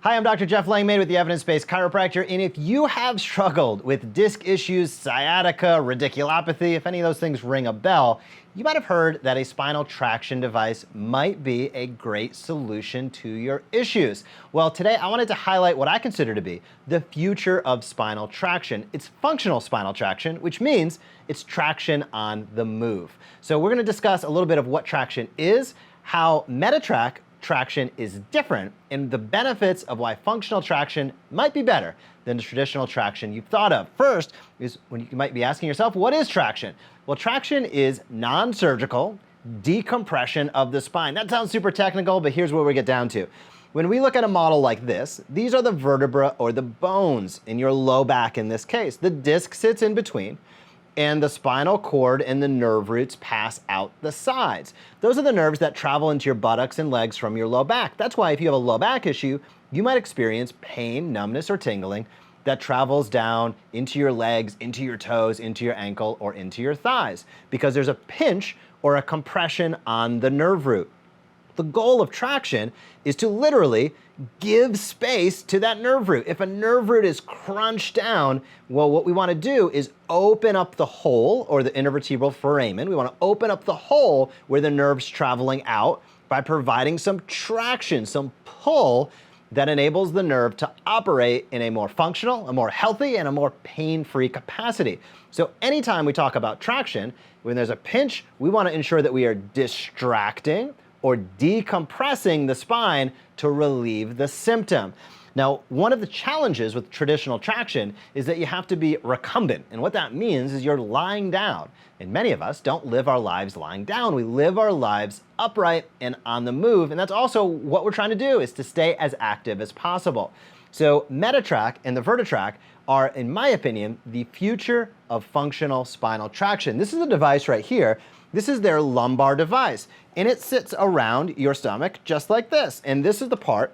Hi, I'm Dr. Jeff Langmaid with the Evidence-Based Chiropractor, and if you have struggled with disc issues, sciatica, radiculopathy, if any of those things ring a bell, you might have heard that a spinal traction device might be a great solution to your issues. Well, today I wanted to highlight what I consider to be the future of spinal traction. It's functional spinal traction, which means it's traction on the move. So we're going to discuss a little bit of what traction is, how Meditrac traction is different, and the benefits of why functional traction might be better than the traditional traction you've thought of. First is when you might be asking yourself, what is traction? Well, traction is non-surgical decompression of the spine. That sounds super technical, but here's where we get down to. When we look at a model like this, these are the vertebra or the bones in your low back in this case. The disc sits in between, and the spinal cord and the nerve roots pass out the sides. Those are the nerves that travel into your buttocks and legs from your low back. That's why if you have a low back issue, you might experience pain, numbness, or tingling that travels down into your legs, into your toes, into your ankle, or into your thighs, because there's a pinch or a compression on the nerve root. The goal of traction is to literally give space to that nerve root. If a nerve root is crunched down, well, what we want to do is open up the hole, or the intervertebral foramen. We want to open up the hole where the nerve's traveling out by providing some traction, some pull that enables the nerve to operate in a more functional, a more healthy, and a more pain-free capacity. So anytime we talk about traction, when there's a pinch, we want to ensure that we are distracting or decompressing the spine to relieve the symptom. Now, one of the challenges with traditional traction is that you have to be recumbent. And what that means is you're lying down. And many of us don't live our lives lying down. We live our lives upright and on the move. And that's also what we're trying to do, is to stay as active as possible. So Meditrac and the Vertetrac are, in my opinion, the future of functional spinal traction. This is a device right here. This is their lumbar device, and it sits around your stomach just like this. And this is the part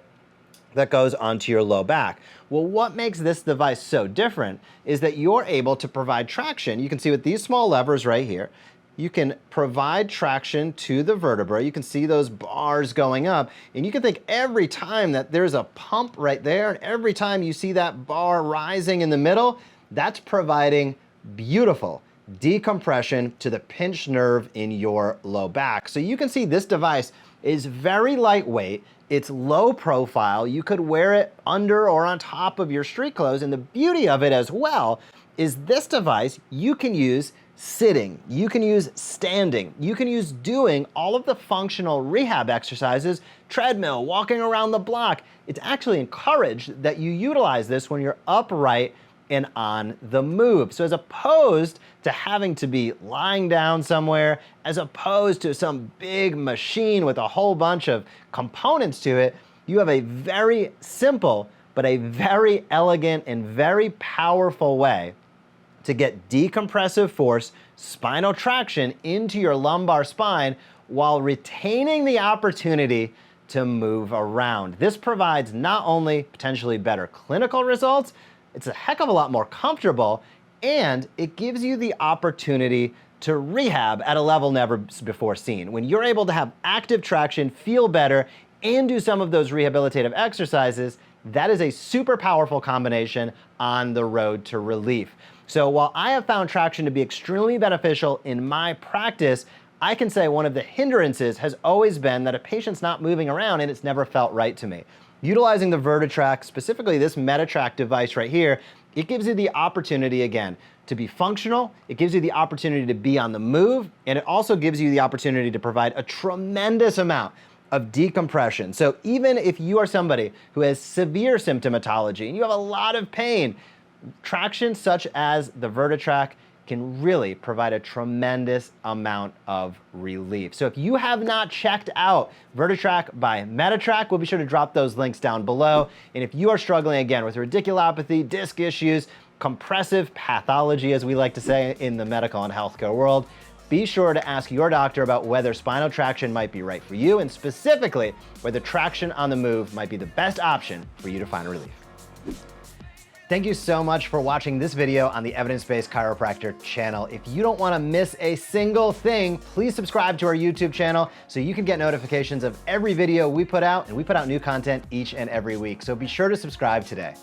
that goes onto your low back. Well, what makes this device so different is that you're able to provide traction. You can see with these small levers right here, you can provide traction to the vertebra. You can see those bars going up, and you can think every time that there's a pump right there, and every time you see that bar rising in the middle, that's providing beautiful decompression to the pinched nerve in your low back. So you can see this device is very lightweight. It's low profile. You could wear it under or on top of your street clothes. And the beauty of it as well is this device you can use sitting, you can use standing, you can use doing all of the functional rehab exercises, treadmill, walking around the block. It's actually encouraged that you utilize this when you're upright and on the move. So as opposed to having to be lying down somewhere, as opposed to some big machine with a whole bunch of components to it, you have a very simple but a very elegant and very powerful way to get decompressive force, spinal traction into your lumbar spine while retaining the opportunity to move around. This provides not only potentially better clinical results, it's a heck of a lot more comfortable, and it gives you the opportunity to rehab at a level never before seen. When you're able to have active traction, feel better, and do some of those rehabilitative exercises, that is a super powerful combination on the road to relief. So while I have found traction to be extremely beneficial in my practice, I can say one of the hindrances has always been that a patient's not moving around and it's never felt right to me. Utilizing the Vertetrac, specifically this Meditrac device right here, it gives you the opportunity, again, to be functional. It gives you the opportunity to be on the move, and it also gives you the opportunity to provide a tremendous amount of decompression. So even if you are somebody who has severe symptomatology and you have a lot of pain, traction such as the Vertetrac can really provide a tremendous amount of relief. So if you have not checked out Vertetrac by Meditrac, we'll be sure to drop those links down below. And if you are struggling again with radiculopathy, disc issues, compressive pathology, as we like to say in the medical and healthcare world, be sure to ask your doctor about whether spinal traction might be right for you, and specifically whether traction on the move might be the best option for you to find relief. Thank you so much for watching this video on the Evidence-Based Chiropractor channel. If you don't want to miss a single thing, please subscribe to our YouTube channel so you can get notifications of every video we put out, and we put out new content each and every week. So be sure to subscribe today.